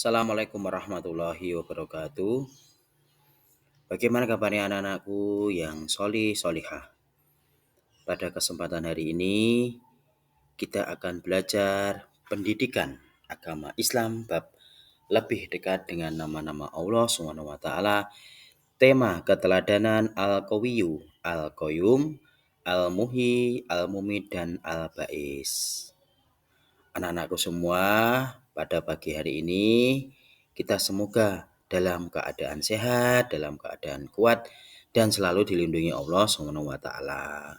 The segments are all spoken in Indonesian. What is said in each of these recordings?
Assalamualaikum warahmatullahi wabarakatuh. Bagaimana kabarnya anak-anakku yang solihah? Pada kesempatan hari ini kita akan belajar pendidikan agama Islam bab lebih dekat dengan nama-nama Allah Subhanahu wa taala. Tema keteladanan Al-Qawiyyu, Al-Qayyum, Al-Muhyi, Al-Mumit dan Al-Ba'is. Anak-anakku semua, pada pagi hari ini kita semoga dalam keadaan sehat, dalam keadaan kuat dan selalu dilindungi Allah Subhanahu wa taala.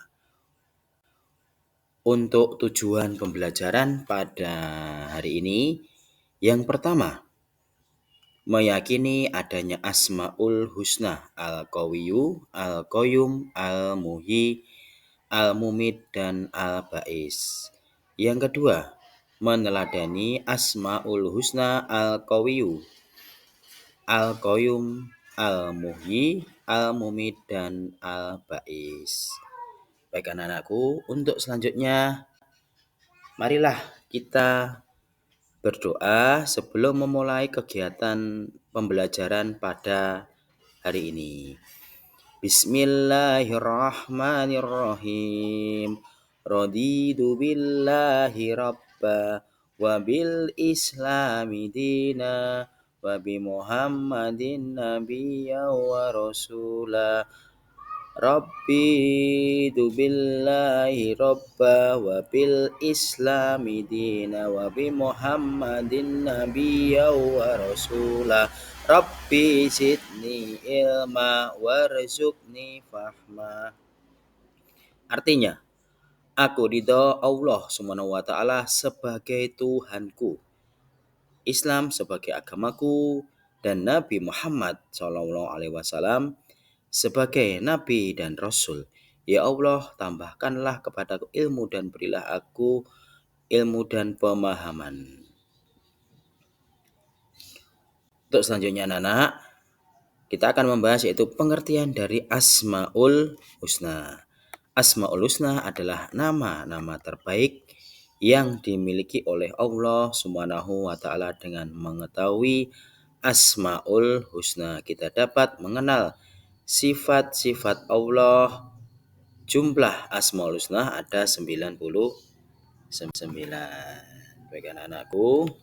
Untuk tujuan pembelajaran pada hari ini, yang pertama, meyakini adanya Asmaul Husna, Al-Qawiyyu, Al-Qayyum, Al-Muhyi, Al-Mumit dan Al-Ba'is. Yang kedua, meneladani Asmaul Husna, Al-Qawiyyu, Al-Qayyum, Al-Muhyi, Al-Mumit dan Al-Ba'is. Baik anak-anakku, untuk selanjutnya marilah kita berdoa sebelum memulai kegiatan pembelajaran pada hari ini. Bismillahirrahmanirrahim. Raditu billahi rabba wa bil islami dina wa bi Muhammadin nabiyya wa rasula. Rabbi du billahi rabba wa bil islami dina wa bi Muhammadin nabiyya wa rasula. Rabbi zidni ilma warzuqni fahma. Artinya, aku ridho Allah Subhanahu wa taala sebagai Tuhanku, Islam sebagai agamaku, dan Nabi Muhammad SAW sebagai Nabi dan Rasul. Ya Allah, tambahkanlah kepadaku ilmu dan berilah aku ilmu dan pemahaman. Untuk selanjutnya anak-anak, kita akan membahas yaitu pengertian dari Asmaul Husna. Asmaul Husna adalah nama-nama terbaik yang dimiliki oleh Allah Subhanahu wa taala. Dengan mengetahui Asmaul Husna, kita dapat mengenal sifat-sifat Allah. Jumlah Asmaul Husna ada 99. Baik anak-anakku,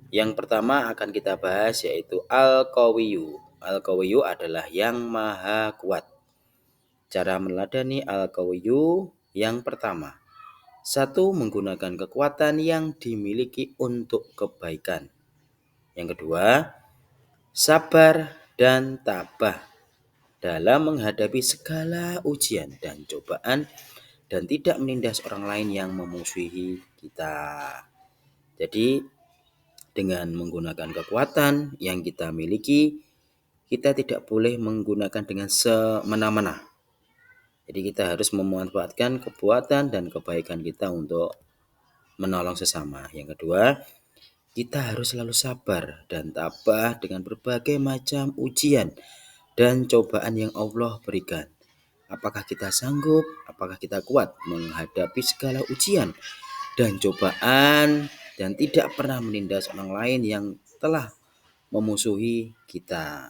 yang pertama akan kita bahas yaitu Al-Qawiyyu. Al-Qawiyyu adalah yang maha kuat. Cara meneladani Al-Qawiyyu yang pertama, satu, menggunakan kekuatan yang dimiliki untuk kebaikan. Yang kedua, sabar dan tabah dalam menghadapi segala ujian dan cobaan dan tidak menindas orang lain yang memusuhi kita. Jadi, dengan menggunakan kekuatan yang kita miliki, kita tidak boleh menggunakan dengan semena-mena. Jadi kita harus memanfaatkan kekuatan dan kebaikan kita untuk menolong sesama. Yang kedua, kita harus selalu sabar dan tabah dengan berbagai macam ujian dan cobaan yang Allah berikan. Apakah kita sanggup, apakah kita kuat menghadapi segala ujian dan cobaan dan tidak pernah menindas orang lain yang telah memusuhi kita.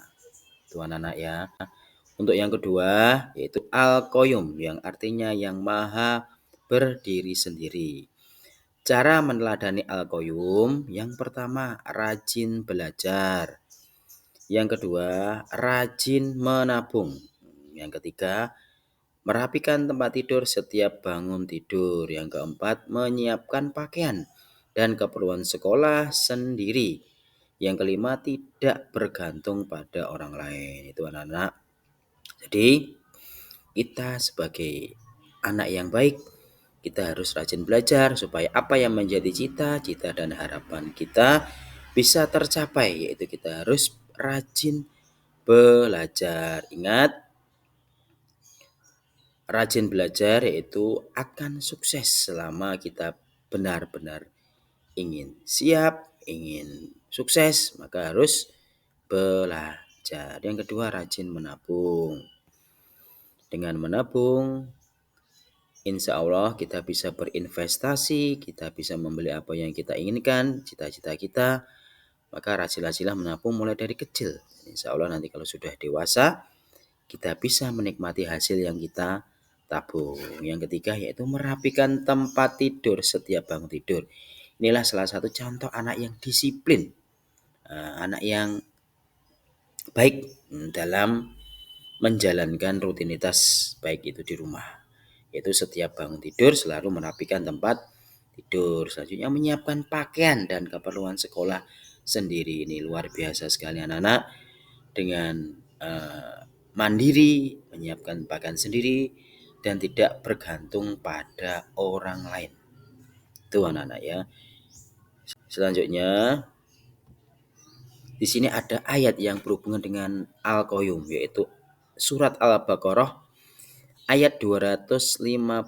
Itu anak-anak ya. Untuk yang kedua yaitu Al-Qayyum, yang artinya yang maha berdiri sendiri. Cara meneladani Al-Qayyum, yang pertama rajin belajar. Yang kedua rajin menabung. Yang ketiga merapikan tempat tidur setiap bangun tidur. Yang keempat menyiapkan pakaian dan keperluan sekolah sendiri. Yang kelima tidak bergantung pada orang lain. Itu anak-anak. Jadi kita sebagai anak yang baik, kita harus rajin belajar supaya apa yang menjadi cita-cita dan harapan kita bisa tercapai, yaitu kita harus rajin belajar. Ingat, rajin belajar yaitu akan sukses selama kita benar-benar ingin siap, ingin sukses, maka harus belajar. Yang kedua, rajin menabung. Dengan menabung, insya Allah kita bisa berinvestasi, kita bisa membeli apa yang kita inginkan, cita-cita kita, maka rajin-rajinlah menabung mulai dari kecil. Insya Allah nanti kalau sudah dewasa, kita bisa menikmati hasil yang kita tabung. Yang ketiga yaitu merapikan tempat tidur setiap bangun tidur. Inilah salah satu contoh anak yang disiplin, anak yang baik dalam menjalankan rutinitas baik itu di rumah. Yaitu setiap bangun tidur selalu merapikan tempat tidur. Selanjutnya menyiapkan pakaian dan keperluan sekolah sendiri. Ini luar biasa sekali anak-anak dengan mandiri, menyiapkan pakaian sendiri dan tidak bergantung pada orang lain. Itu anak-anak ya. Selanjutnya di sini ada ayat yang berhubungan dengan Al-Qayyum, yaitu surat Al-Baqarah ayat 255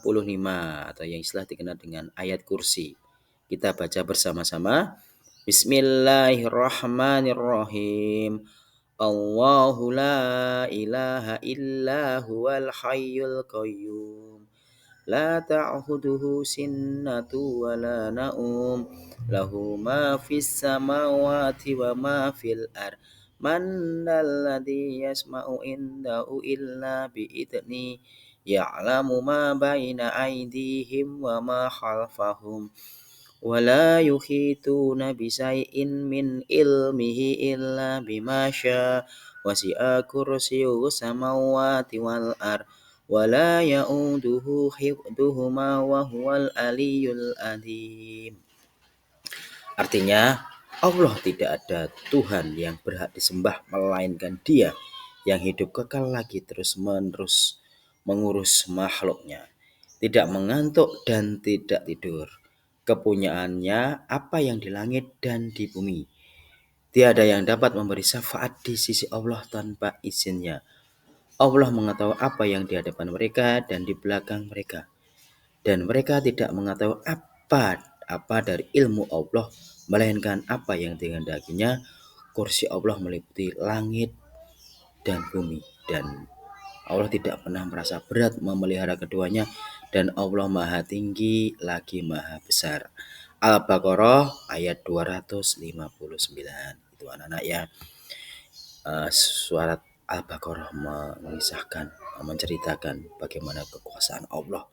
atau yang istilah dikenal dengan ayat kursi. Kita baca bersama-sama. Bismillahirrahmanirrahim. Allahu la ilaha illa huwal hayyul qayyum. La ta'khuduhu sinnatu wa la na'um. Lahu ma fis samawati wa ma fil ar. Man dalladhi yasma'u indahu illa bi'idni. Ya'lamu ma baina aydihim wa ma khalfahum. Wa la yuhituna bisay'in min ilmihi illa bima syaa. Wasi'a kursiyyuhu samawati wal ar. Wala ya'uduhu hifdhuhuma wa huwal aliyyul azim. Artinya, Allah tidak ada Tuhan yang berhak disembah melainkan Dia yang hidup kekal lagi terus-menerus mengurus makhluknya, tidak mengantuk dan tidak tidur. Kepunyaannya apa yang di langit dan di bumi. Tiada yang dapat memberi syafaat di sisi Allah tanpa izinnya. Allah mengetahui apa yang di hadapan mereka dan di belakang mereka. Dan mereka tidak mengetahui apa dari ilmu Allah, melainkan apa yang dikehendakinya. Kursi Allah meliputi langit dan bumi. Dan Allah tidak pernah merasa berat memelihara keduanya. Dan Allah maha tinggi lagi maha besar. Al-Baqarah ayat 259. Itu anak-anak ya. Surat Al-Baqarah menceritakan bagaimana kekuasaan Allah.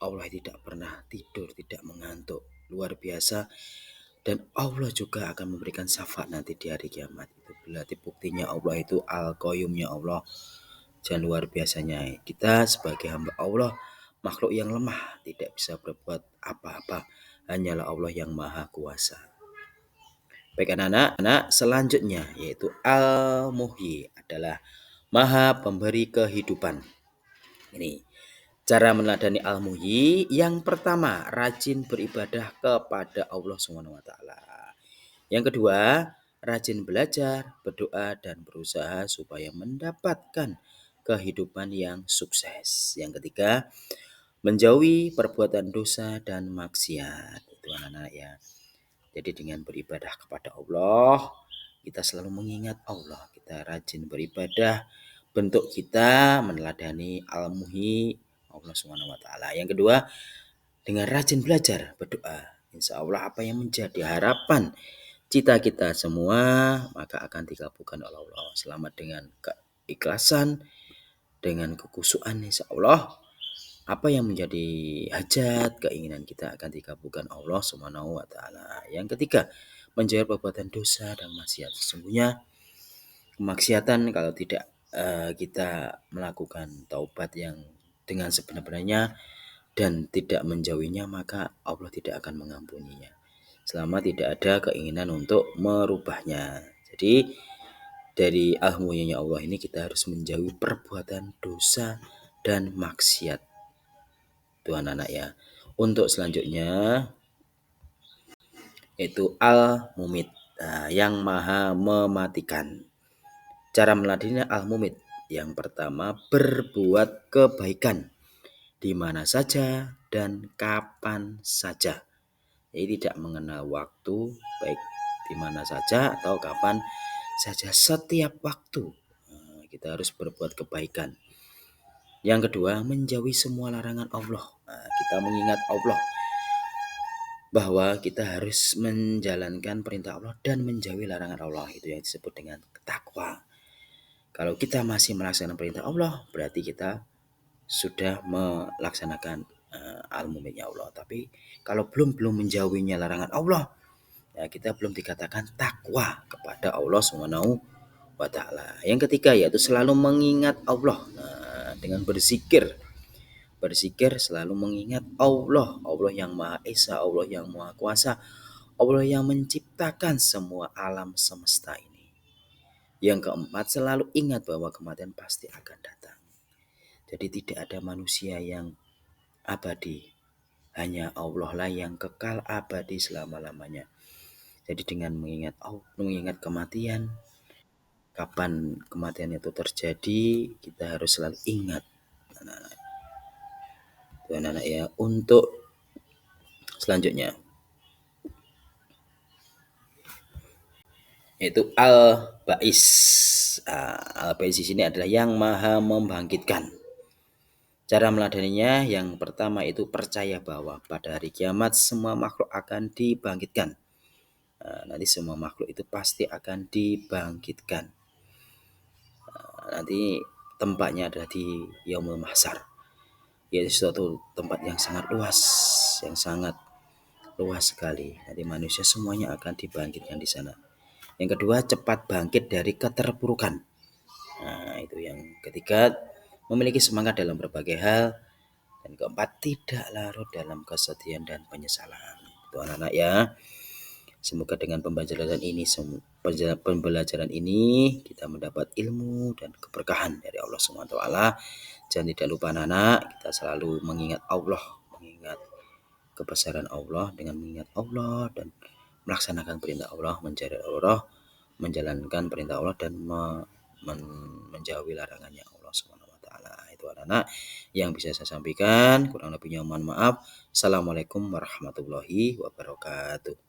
Allah tidak pernah tidur, tidak mengantuk, luar biasa. Dan Allah juga akan memberikan syafaat nanti di hari kiamat. Itu berarti buktinya Allah itu Al-Qayyumnya Allah. Dan luar biasanya kita sebagai hamba Allah, makhluk yang lemah, tidak bisa berbuat apa-apa. Hanyalah Allah yang maha kuasa. Baik anak-anak, selanjutnya yaitu Al-Muhyi adalah maha pemberi kehidupan. Ini cara meneladani Al-Muhyi. Yang pertama, rajin beribadah kepada Allah SWT. Yang kedua, rajin belajar, berdoa dan berusaha supaya mendapatkan kehidupan yang sukses. Yang ketiga, menjauhi perbuatan dosa dan maksiat. Itu anak-anak ya. Jadi dengan beribadah kepada Allah, kita selalu mengingat Allah. Kita rajin beribadah. Bentuk kita meneladani Al-Muhyi Allah SWT. Yang kedua, dengan rajin belajar, berdoa. Insya Allah apa yang menjadi harapan cita kita semua, maka akan dikabulkan oleh Allah. Selamat dengan keikhlasan, dengan kekusuhan, insya Allah apa yang menjadi hajat, keinginan kita akan dikabulkan Allah Subhanahu wa taala. Yang ketiga, menjauhi perbuatan dosa dan maksiat. Sesungguhnya kemaksiatan kalau tidak kita melakukan taubat yang dengan sebenar-benarnya dan tidak menjauhinya, maka Allah tidak akan mengampuninya. Selama tidak ada keinginan untuk merubahnya. Jadi dari Al-Muhyinya Allah ini kita harus menjauhi perbuatan dosa dan maksiat. Tuhan anak ya. Untuk selanjutnya yaitu Al-Mumit, yang maha mematikan. Cara meladeninya Al-Mumit. Yang pertama, berbuat kebaikan di mana saja dan kapan saja. Jadi tidak mengenal waktu, baik di mana saja atau kapan saja, setiap waktu kita harus berbuat kebaikan. Yang kedua, menjauhi semua larangan Allah. Kita mengingat Allah bahwa kita harus menjalankan perintah Allah dan menjauhi larangan Allah, itu yang disebut dengan takwa. Kalau kita masih melaksanakan perintah Allah, berarti kita sudah melaksanakan al-muminnya Allah. Tapi kalau belum menjauhinya larangan Allah, ya kita belum dikatakan takwa kepada Allah Subhanahu wa taala. Yang ketiga yaitu selalu mengingat Allah. Nah, dengan berzikir. Berzikir selalu mengingat Allah, Allah yang Maha Esa, Allah yang Maha Kuasa, Allah yang menciptakan semua alam semesta ini. Yang keempat, selalu ingat bahwa kematian pasti akan datang. Jadi tidak ada manusia yang abadi. Hanya Allah lah yang kekal abadi selama-lamanya. Jadi dengan mengingat kematian, kapan kematian itu terjadi, kita harus selalu ingat. Anak-anak ya, untuk selanjutnya yaitu al-ba'is. Al-ba'is di sini adalah yang maha membangkitkan. Cara meladaninya yang pertama itu percaya bahwa pada hari kiamat semua makhluk akan dibangkitkan. Nanti semua makhluk itu pasti akan dibangkitkan. Nanti tempatnya adalah di Yaumul Mahsyar. Yaitu suatu tempat yang sangat luas, yang sangat luas sekali. Nanti manusia semuanya akan dibangkitkan di sana. Yang kedua, cepat bangkit dari keterpurukan. Nah, itu yang ketiga, memiliki semangat dalam berbagai hal. Dan keempat, tidak larut dalam kesedihan dan penyesalan. Itu anak-anak ya. Semoga dengan pembelajaran ini kita mendapat ilmu dan keberkahan dari Allah Subhanahu wa taala. Jangan tidak lupa anak-anak, kita selalu mengingat Allah, mengingat kebesaran Allah dengan mengingat Allah dan melaksanakan perintah Allah, mencari Allah, menjalankan perintah Allah dan menjauhi larangannya Allah Subhanahu wa taala. Itu anak-anak yang bisa saya sampaikan, kurang lebihnya mohon maaf. Assalamualaikum warahmatullahi wabarakatuh.